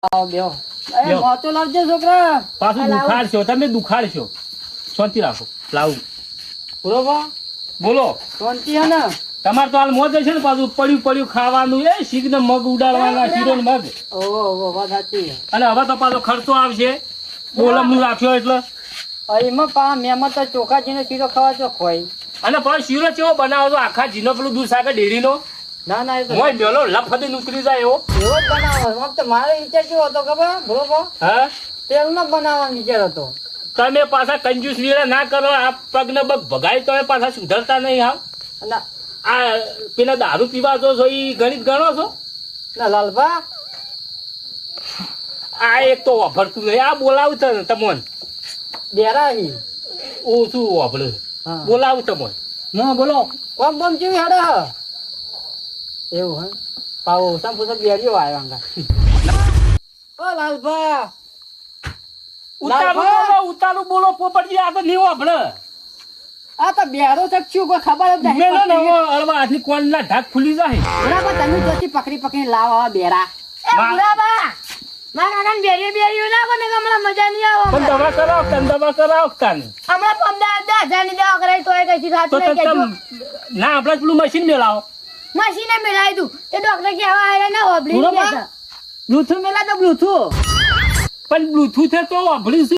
આવો બેહો. એ મોતો લાવજો છોકરા. પાછું દુખાડશો, તમે દુખાડશો. શાંતિ રાખો, લાવું. બરોબર બોલો. શાંતિ હે ને? તમારે તો હાલ મોજ છે ને, પાછું પડ્યું ખાવાનું, એ શીખ ને મગ ઉડાડવાના, શીરો ને મગ. ઓહો વાત સાચી. અને હવે તો પાછો ખર્ચો આવશે, બોલમ નું રાખ્યો એટલે. એમાં પા મેમાં તો ચોખાજીનો શીરો ખાવા તો ખોઈ. અને પણ શીરો કેવો બનાવો તો આખા જીનો પેલું દૂધ સાકર ડેરી નો ના ના, એ તો મોય બેલો લફદી ઉતરી જાય એવો. એવો જ બનાવો. આમ તો મારો વિચાર કેવો હતો ખબર બરોબર? હા, તેલનો બનાવવાનો વિચાર હતો. તમે પાછા કંજૂસ લીલા ના કરો. આ પગ ને બગ ભગાય તો પાછા સુધરતા નહીં. આવ અને આ પેલા દારૂ પીવા છો એ ગણિત ગણો છો? ના લાલભા આ એક તો વાપરતું નહીં. આ બોલાવું છે તમોન બેરાહી ઓછું વાપરે. હા. બોલાવું તમોન. ના બોલો. કોમ બમ જેવી હેડે હ. એવું હે? પાવો ઓછા પૂછો બેરીઓ આવ્યો અંગા. ઓ લાલભા ઉતારું બોલો પોપટજી. આ તો નહીં વાપરે. આ તો બેરો ચકચ્યું કોઈ ખબર જ નહીં મેલો પડતી. નવો અરવા હાથની કોણના ઢાક ખુલી જાય. બરાબર તમે જોતી પકડી લાવો આ બેરા. મારા કાકાને બેરીઓ ના બને કે હમણાં મજા નહીં આવે. પણ દવા કરાવ તાને. હમણાં 15,000 ની દવા કરાવી તોય કશી થાતું નહીં કહેજો. ના આપણે પેલું મશીન મેલાવો. મશીને મેલાવી દઉં તે ડોક્ટર કે આવા આયરા ના હોબલી બરોબર. બ્લૂટૂથ મેલા તો બ્લૂટૂથ પણ બ્લૂટૂથ તો વાપરીશું.